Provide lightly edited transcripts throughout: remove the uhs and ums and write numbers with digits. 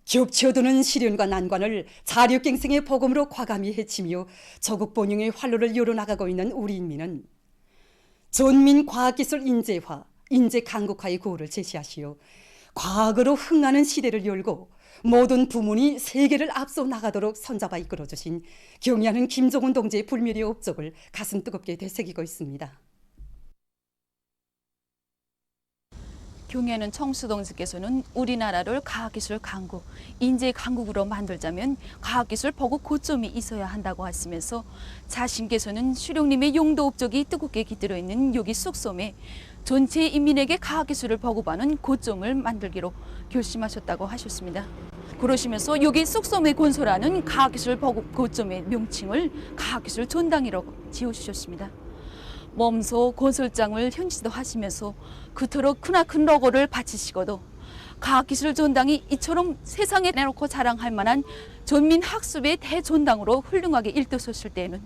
겹쳐드는 시련과 난관을 자력갱생의 복음으로 과감히 헤치며 조국 번영의 활로를 열어나가고 있는 우리 인민은 전민 과학기술 인재화, 인재 강국화의 구호를 제시하시어 과거로 흥하는 시대를 열고 모든 부문이 세계를 앞서 나가도록 손잡아 이끌어주신 경의하는 김정은 동지의 불멸의 업적을 가슴 뜨겁게 되새기고 있습니다. 경의하는 청수동지께서는 우리나라를 과학기술 강국, 인재 강국으로 만들자면 과학기술 보급 고점이 있어야 한다고 하시면서 자신께서는 수령님의 용도 업적이 뜨겁게 깃들어 있는 여기 쑥섬에 전체 인민에게 과학기술을 보급하는 고점을 만들기로 결심하셨다고 하셨습니다. 그러시면서 여기 쑥섬에 건설하는 과학기술 보급 고점의 명칭을 과학기술 전당이라고 지어주셨습니다. 몸소 건설장을 현지도 하시면서 그토록 크나큰 로고를 바치시고도 과학기술 전당이 이처럼 세상에 내놓고 자랑할 만한 전민학습의 대전당으로 훌륭하게 일떠섰을 때에는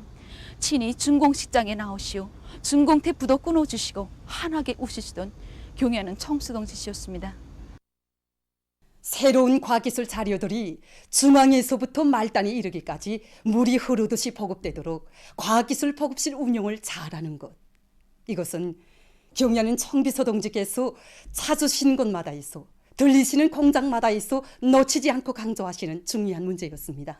친히 준공식장에 나오시오 준공태프도 끊어주시고 환하게 웃으시던 경의하는 청수동지씨였습니다. 새로운 과학기술 자료들이 중앙에서부터 말단에 이르기까지 물이 흐르듯이 보급되도록 과학기술 보급실 운영을 잘하는 것. 이것은 경의하는 청비서 동지께서 찾으시는 곳마다 있어 들리시는 공장마다 있어 놓치지 않고 강조하시는 중요한 문제였습니다.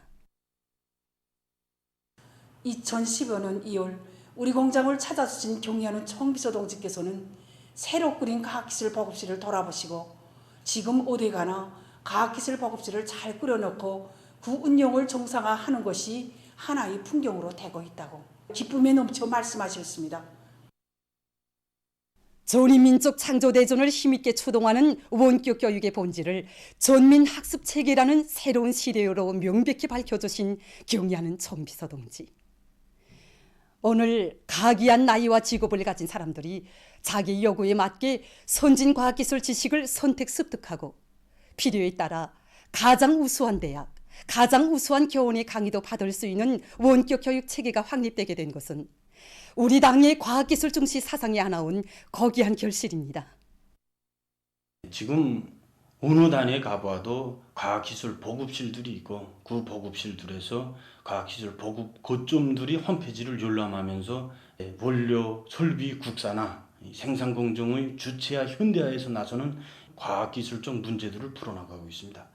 2015년 2월 우리 공장을 찾아주신 경의하는 청비서 동지께서는 새로 꾸린 과학기술 보급실을 돌아보시고 지금 어디 가나 과학기술 보급실을 잘 꾸려놓고 그 운영을 정상화하는 것이 하나의 풍경으로 되고 있다고 기쁨에 넘쳐 말씀하셨습니다. 전인민족 창조대전을 힘있게 추동하는 원격 교육의 본질을 전민학습체계라는 새로운 시대로 명백히 밝혀주신 경의하는 청비서 동지. 오늘 각이한 나이와 직업을 가진 사람들이 자기 요구에 맞게 선진과학기술 지식을 선택 습득하고 필요에 따라 가장 우수한 대학, 가장 우수한 교원의 강의도 받을 수 있는 원격 교육 체계가 확립되게 된 것은 우리 당의 과학기술 중시 사상이 안아온 거기한 결실입니다. 지금 어느 단에 가봐도 과학기술 보급실들이 있고 그 보급실들에서 과학기술 보급 고점들이 홈페이지를 열람하면서 원료, 설비 국산화, 생산공정의 주체화, 현대화에서 나서는 과학기술적 문제들을 풀어나가고 있습니다.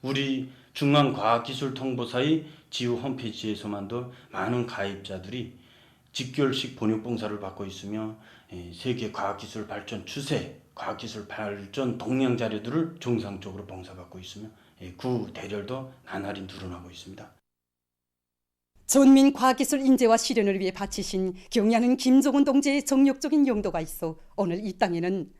우리 중앙과학기술통보사의 지우 홈페이지에서만도 많은 가입자들이 직결식 번역봉사를 받고 있으며 세계 과학기술 발전 추세, 과학기술 발전 동향 자료들을 정상적으로 봉사받고 있으며 그 대열도 나날이 늘어나고 있습니다. 전민 과학기술 인재와 실현을 위해 바치신 경의하는 김정은 동지의 정력적인 용도가 있어 오늘 이 땅에는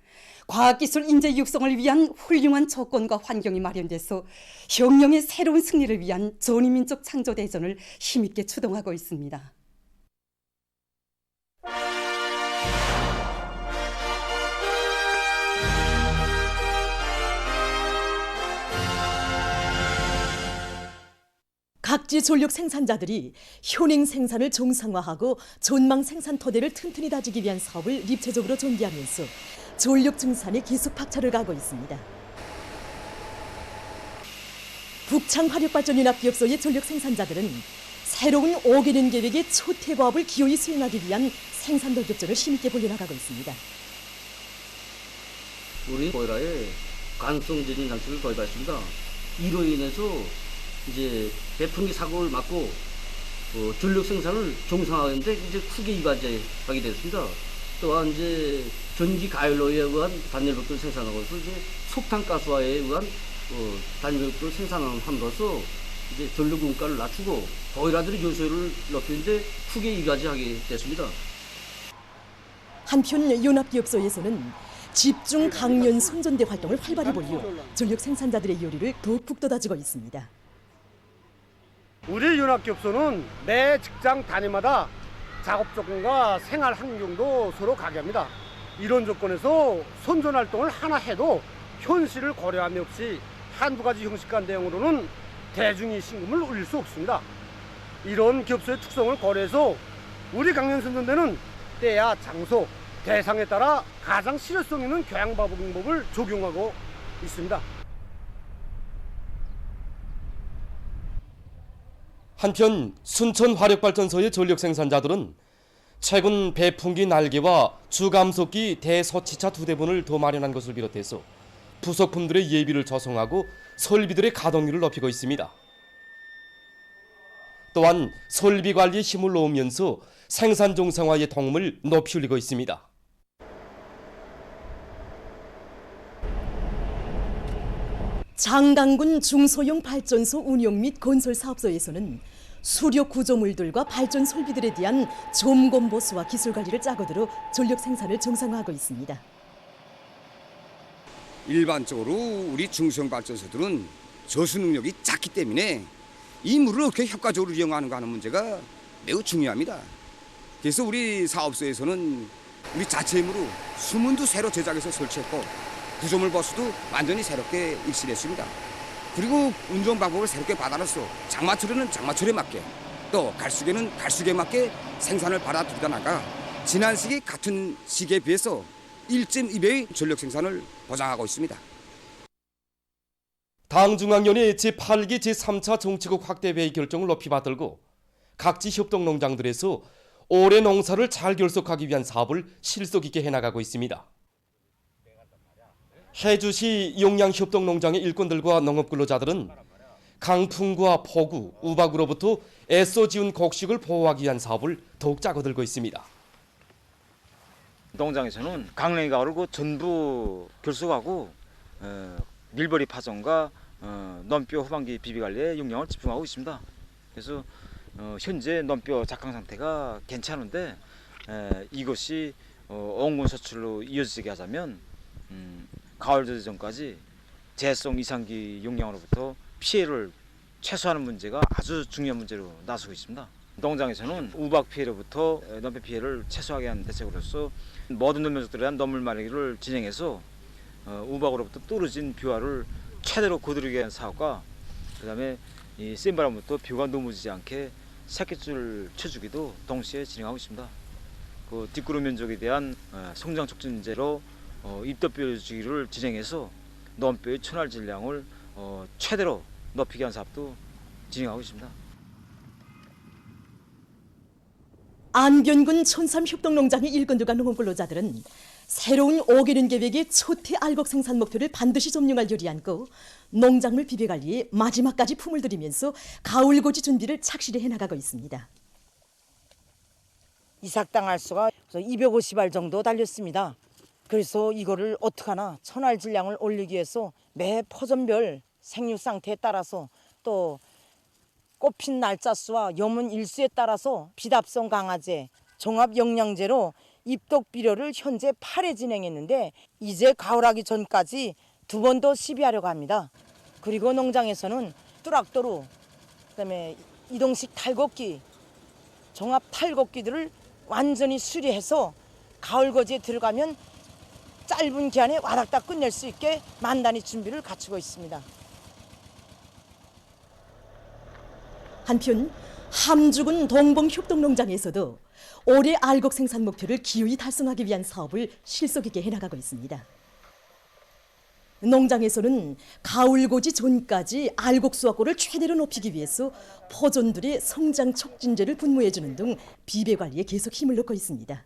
과학기술 인재 육성을 위한 훌륭한 조건과 환경이 마련돼서 혁명의 새로운 승리를 위한 전인민족 창조대전을 힘있게 추동하고 있습니다. 각지 전력 생산자들이 현행 생산을 정상화하고 전망 생산 토대를 튼튼히 다지기 위한 사업을 입체적으로 전개하면서 전력 증산에 기습 박차를 가하고 있습니다. 북창화력발전연합기업소의 전력 생산자들은 새로운 5개년 계획의 초태과업을 기어이 수행하기 위한 생산 돌격전을 힘있게 벌여나가고 있습니다. 우리 보일러에 관성 제진 장치를 도입했습니다. 이로 인해서 이제 배풍기 사고를 막고 전력 생산을 정상화하는데 이제 크게 이바지하게 됐습니다. 또한 이제 전기 가열로에 의한 단열벽돌 생산하고서 이제 석탄가스화에 의한 단열벽돌 생산함으로써 이제 전력 원가를 낮추고 보일러들의 요소를 높이는데 크게 이바지하게 됐습니다. 한편 연합기업소에서는 집중 강연 선전대 활동을 활발히 벌여 전력 생산자들의 요리를 더욱 북돋아주고 있습니다. 우리 연합기업소는 매 직장 단위마다 작업 조건과 생활 환경도 서로 가개합니다. 이런 조건에서 선전활동을 하나 해도 현실을 고려함이 없이 한두 가지 형식과 내용으로는 대중이 신금을 올릴 수 없습니다. 이런 기업소의 특성을 고려해서 우리 강연 선전대는 때야 장소, 대상에 따라 가장 실효성 있는 교양 방법을 적용하고 있습니다. 한편 순천 화력발전소의 전력 생산자들은 최근 배풍기 날개와 주감속기 대서치차 2대분을 더 마련한 것을 비롯해서 부속품들의 예비를 조성하고 설비들의 가동률을 높이고 있습니다. 또한 설비 관리에 힘을 놓으면서 생산 정상화의 도움을 높이 올리고 있습니다. 장강군 중소형 발전소 운영 및 건설 사업소에서는 수력 구조물들과 발전 설비들에 대한 점검 보수와 기술 관리를 짜고들어 전력 생산을 정상화하고 있습니다. 일반적으로 우리 중소형 발전소들은 저수 능력이 작기 때문에 이 물을 어떻게 효과적으로 이용하는가 하는 문제가 매우 중요합니다. 그래서 우리 사업소에서는 우리 자체 힘으로 수문도 새로 제작해서 설치했고 구조물 보수도 완전히 새롭게 일실했습니다. 그리고 운전 방법을 새롭게 받아놨어. 장마철에는 장마철에 맞게, 또 갈수기에는 갈수기에 맞게 생산을 받아들이다 나가 지난 시기 같은 시기에 비해서 1.2배의 전력 생산을 보장하고 있습니다. 당중앙위원회 제8기 제3차 정치국 확대회의 결정을 높이 받들고 각지 협동농장들에서 올해 농사를 잘 결속하기 위한 사업을 실속 있게 해나가고 있습니다. 해주시 용양협동농장의 일꾼들과 농업근로자들은 강풍과 폭우, 우박으로부터 애써 지은 곡식을 보호하기 위한 사업을 더욱 짜고들고 있습니다. 농장에서는 강냉이 가을을 전부 결속하고 밀버리 파종과 논뼈 후반기 비비관리에 역량을 집중하고 있습니다. 그래서 현재 논뼈 작황 상태가 괜찮은데 이것이 원군 소출로 이어지게 하자면 가을 저지 전까지 재성 이상기 용량으로부터 피해를 최소화하는 문제가 아주 중요한 문제로 나서고 있습니다. 농장에서는 우박 피해로부터 논뼈 피해를 최소화하게 하는 대책으로서 모든 농민족들에 대한 논물 마르기를 진행해서 우박으로부터 떨어진 뷰화를 최대로 거두기 위한 사업과 그다음에 이 센 바람부터 뷰가 넘어지지 않게 새끼줄 쳐주기도 동시에 진행하고 있습니다. 그 뒷구름 면적에 대한 성장 촉진제로 입덧뼈 주기를 진행해서 논뼈의 천알 질량을 최대로 높이게 한 사업도 진행하고 있습니다. 안변군 촌삼협동농장의 일꾼들과 농업근로자들은 새로운 5개년 계획의 초태 알곡 생산 목표를 반드시 점령할 요리 안고 농작물 비배관리에 마지막까지 품을 들이면서 가을고지 준비를 착실히 해나가고 있습니다. 이삭당할 수가 250알 정도 달렸습니다. 그래서 이거를 어떡하나 천알 질량을 올리기 위해서 매 포전별 생육 상태에 따라서 또 꽃핀 날짜 수와 염분 일수에 따라서 비답성 강화제, 종합 영양제로 입독 비료를 현재 8회 진행했는데 이제 가을하기 전까지 2번 더 시비하려고 합니다. 그리고 농장에서는 뚜락도루, 그다음에 이동식 탈곡기, 종합 탈곡기들을 완전히 수리해서 가을거지에 들어가면 짧은 기간에 와닥닥 끝낼 수 있게 만단히 준비를 갖추고 있습니다. 한편 함주군 동봉협동농장에서도 올해 알곡 생산 목표를 기어이 달성하기 위한 사업을 실속 있게 해나가고 있습니다. 농장에서는 가을고지 전까지 알곡 수확고를 최대로 높이기 위해서 포존들의 성장 촉진제를 분무해주는 등 비배 관리에 계속 힘을 넣고 있습니다.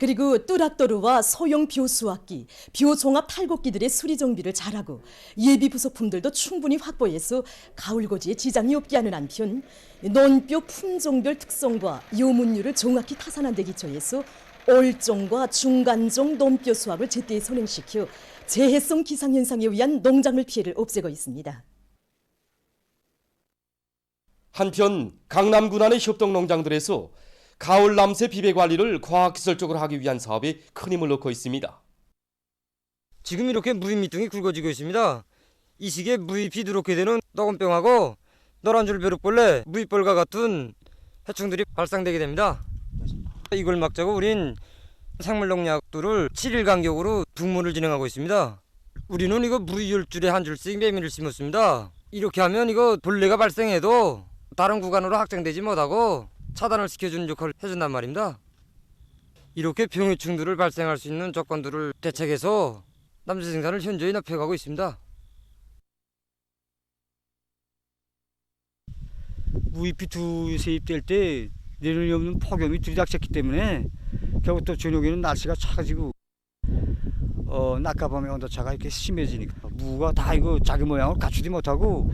그리고 뚜락도루와 소형 벼수확기, 벼종합 탈곡기들의 수리 정비를 잘하고 예비 부속품들도 충분히 확보해서 가을고지에 지장이 없게 하는 한편 논뼈 품종별 특성과 요문율을 정확히 타산한 데 기초해서 올종과 중간종 논뼈 수확을 제때 선행시켜 재해성 기상현상에 의한 농작물 피해를 없애고 있습니다. 한편 강남 군안의 협동농장들에서 가을 남새 비배 관리를 과학기술적으로 하기 위한 사업에 큰 힘을 넣고 있습니다. 지금 이렇게 무잎 밑둥이 굵어지고 있습니다. 이 시기에 무잎이 누렇게 되는 너건병하고 노란줄 벼룩벌레, 무잎벌과 같은 해충들이 발생되게 됩니다. 이걸 막자고 우린 생물농약들을 7일 간격으로 분무를 진행하고 있습니다. 우리는 이거 무잎 10줄에 한 줄씩 매미를 심었습니다. 이렇게 하면 이거 벌레가 발생해도 다른 구간으로 확장되지 못하고 차단을 시켜주는 역할을 해준단 말입니다. 이렇게 병해충들을 발생할 수 있는 조건들을 대책해서 남새 생산을 현저히 높여가고 있습니다. 무잎이 세입될 때 내려놓을 없는 폭염이 들이닥쳤기 때문에 결국 또 저녁에는 날씨가 차가지고 낮과 밤의 온도차가 이렇게 심해지니까 무가 다 이거 자기 모양을 갖추지 못하고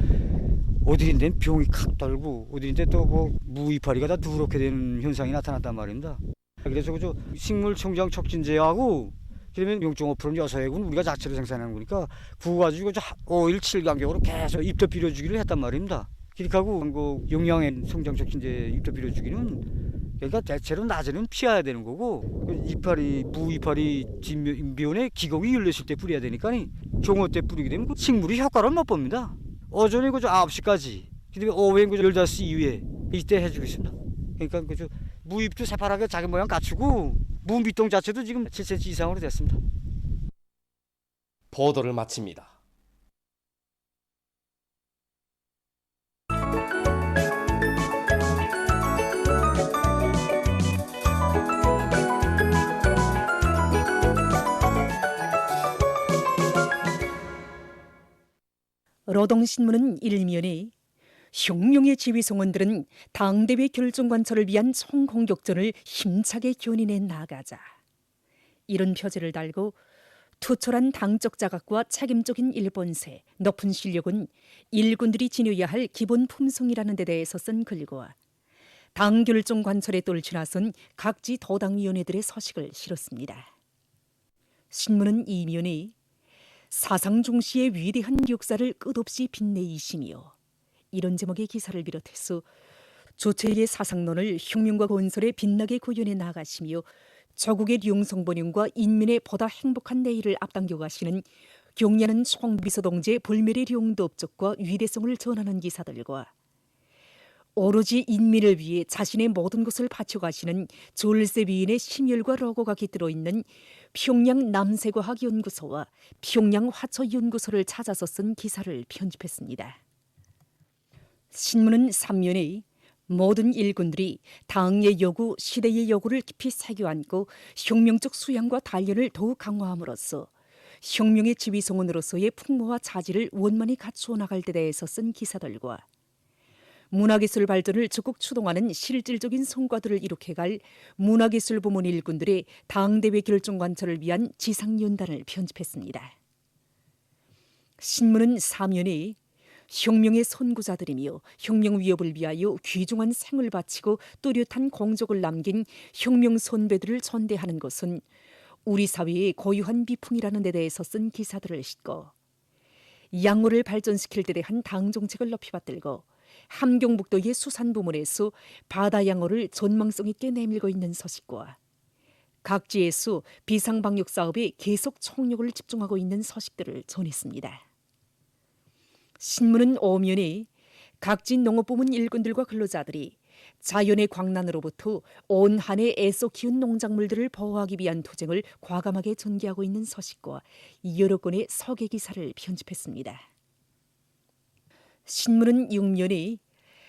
어디인데 병이 칵 떨고 어디인데 또 뭐 무 이파리가 다 누렇게 되는 현상이 나타났단 말입니다. 그래서 그저 식물 성장 촉진제하고 그러면 0.5% 여서액은 우리가 자체로 생산하는 거니까 그거 가지고 5일 7간격으로 계속 잎도 빌어주기를 했단 말입니다. 그렇게 하고 그 용량의 성장 촉진제 잎도 빌어주기는 그러니까 대체로 낮에는 피해야 되는 거고 무 이파리 진비온에 기공이 열렸을 때 뿌려야 되니까 종어 때 뿌리게 되면 그 식물이 효과를 못 봅니다. 오전에 그저 9시까지 그다음에 오후엔 그 15시 이후에 이때 해주고 있습니다. 그러니까 그저 무잎도 새파랗게 자기 모양 갖추고 무 밑동 자체도 지금 7cm 이상으로 됐습니다. 보도를 마칩니다. 노동신문은 일면에 혁명의 지휘송원들은 당대회 결정관철을 위한 총공격전을 힘차게 견인해 나가자. 이런 표제를 달고 투철한 당적 자각과 책임적인 일본세, 높은 실력은 일군들이 지녀야 할 기본 품성이라는 데 대해서 쓴 글과 당 결정관철에 떨치나선 각지 도당위원회들의 서식을 실었습니다. 신문은 이면에 사상 중시의 위대한 역사를 끝없이 빛내이시며 이런 제목의 기사를 비롯해서 조철의 사상론을 혁명과 건설에 빛나게 구현해 나가시며 조국의 룡성번영과 인민의 보다 행복한 내일을 앞당겨 가시는 경례하는 총비서동지의 불멸의 룡도 업적과 위대성을 전하는 기사들과 오로지 인민을 위해 자신의 모든 것을 바쳐가시는 졸세 위인의 심혈과 로고가 깃들어 있는 평양 남세과학연구소와 평양 화초연구소를 찾아서 쓴 기사를 편집했습니다. 신문은 3면에 모든 일군들이 당의 요구, 시대의 요구를 깊이 새겨안고 혁명적 수양과 단련을 더욱 강화함으로써 혁명의 지휘송원으로서의 풍모와 자질을 원만히 갖추어 나갈 데 대해서 쓴 기사들과 문화기술 발전을 적극 추동하는 실질적인 성과들을 이룩해갈 문화기술 부문 일군들의 당대회 결정관철을 위한 지상연단을 편집했습니다. 신문은 3면에 혁명의 선구자들이며 혁명 위협을 위하여 귀중한 생을 바치고 뚜렷한 공적을 남긴 혁명 선배들을 전대하는 것은 우리 사회의 고유한 비풍이라는 데 대해서 쓴 기사들을 싣고 양호를 발전시킬 데 대한 당정책을 높이 받들고 함경북도의 수산부문에서 바다 양호를 전망성 있게 내밀고 있는 서식과 각지에서 비상방역 사업에 계속 총력을 집중하고 있는 서식들을 전했습니다. 신문은 5면에 각지 농업부문 일꾼들과 근로자들이 자연의 광란으로부터 온 한 해 애써 키운 농작물들을 보호하기 위한 투쟁을 과감하게 전개하고 있는 서식과 여러 건의 서계 기사를 편집했습니다. 신문은 6면에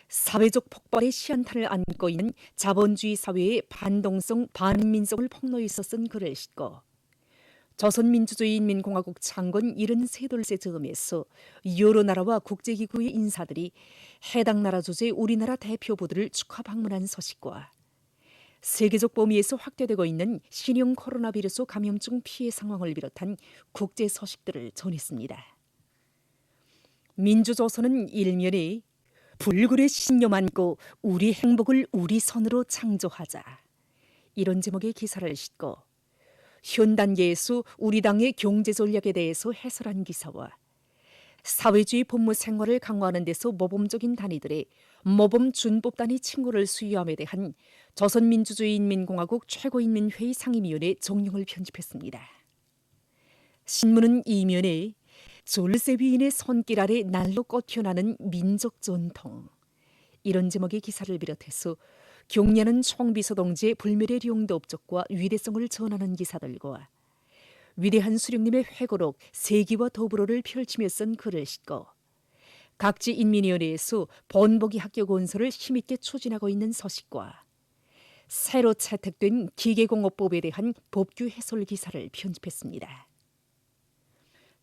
사회적 폭발의 시한탄을 안고 있는 자본주의 사회의 반동성, 반민성을 폭로해서 쓴 글을 싣고 조선민주주의인민공화국 창건 73돌세 즈음에서 여러 나라와 국제기구의 인사들이 해당 나라 주재 우리나라 대표부들을 축하 방문한 서식과 세계적 범위에서 확대되고 있는 신형 코로나 바이러스 감염증 피해 상황을 비롯한 국제 소식들을 전했습니다. 민주조선은 일면에 불굴의 신념 안고 우리 행복을 우리 손으로 창조하자. 이런 제목의 기사를 싣고 현 단계에서 우리 당의 경제 전략에 대해서 해설한 기사와 사회주의 법무 생활을 강화하는 데서 모범적인 단위들의 모범 준법 단위 칭호를 수여함에 대한 조선민주주의인민공화국 최고인민회의 상임위원회 정령을 편집했습니다. 신문은 이면에 졸세 위인의 손길 아래 날로 꽃피어나는 민족 전통 이런 제목의 기사를 비롯해서 경례하는 총비서동지의 불멸의 룡도 업적과 위대성을 전하는 기사들과 위대한 수령님의 회고록 세기와 더불어를 펼치며 쓴 글을 싣고 각지 인민위원회에서 본보기 학교 건설을 힘있게 추진하고 있는 서식과 새로 채택된 기계공업법에 대한 법규 해설 기사를 편집했습니다.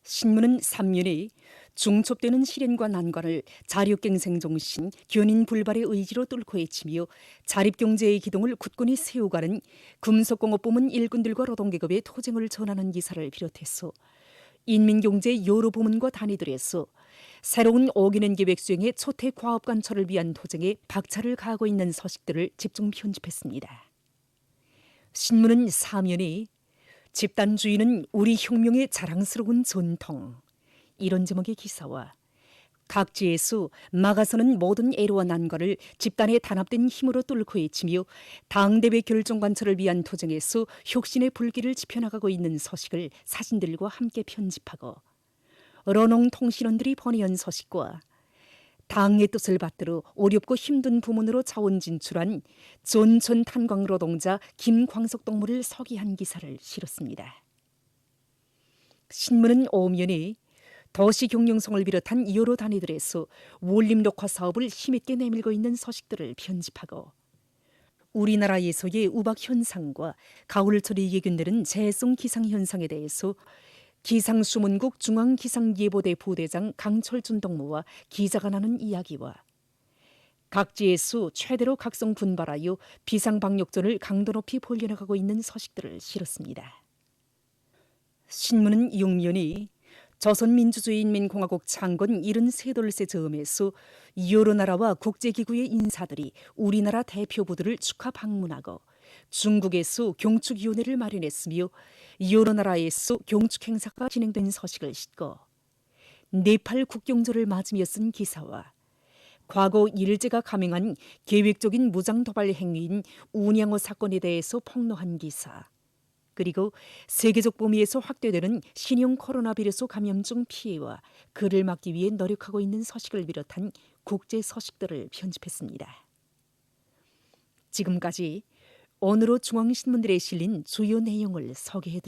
신문은 3년에 중첩되는 시련과 난관을 자력갱생정신, 견인불발의 의지로 뚫고 헤치며 자립경제의 기동을 굳건히 세워가는 금속공업부문 일꾼들과 노동계급의 토쟁을 전하는 기사를 비롯해서 인민경제 여러 부문과 단위들에서 새로운 5개년 계획 수행의 초태 과업관철을 위한 토쟁에 박차를 가하고 있는 서식들을 집중 편집했습니다. 신문은 3년에 집단주의는 우리 혁명의 자랑스러운 전통, 이런 제목의 기사와 각지에서 막아서는 모든 애로와 난관을 집단의 단합된 힘으로 뚫고 헤치며 당대회 결정관철을 위한 토쟁에서 혁신의 불길을 지펴나가고 있는 서식을 사진들과 함께 편집하고 러농통신원들이 번외한 서식과 당의 뜻을 받들어 어렵고 힘든 부문으로 자원 진출한 전천 탄광 노동자 김광석 동무를 서기한 기사를 실었습니다. 신문은 오면에 도시 경영성을 비롯한 여러 단위들에서 원림 녹화 사업을 힘있게 내밀고 있는 서식들을 편집하고 우리나라에서의 우박 현상과 가을철에 예견되는 재성 기상 현상에 대해서 기상수문국 중앙기상예보대 부대장 강철준 동무와 기자가 나눈 이야기와 각지에서 최대로 각성 분발하여 비상방역전을 강도 높이 벌려나가고 있는 서식들을 실었습니다. 신문은 6면이 조선민주주의인민공화국 창건 73돌세 즈음에서 여러 나라와 국제기구의 인사들이 우리나라 대표부들을 축하 방문하고 중국에서 경축위원회를 마련했으며 여러 나라에서 경축행사가 진행된 서식을 싣고 네팔 국경절을 맞으며 쓴 기사와 과거 일제가 감행한 계획적인 무장도발 행위인 운양호 사건에 대해서 폭로한 기사, 그리고 세계적 범위에서 확대되는 신형 코로나 바이러스 감염증 피해와 그를 막기 위해 노력하고 있는 서식을 비롯한 국제 서식들을 편집했습니다. 지금까지 오늘의 중앙신문들에 실린 주요 내용을 소개해드립니다.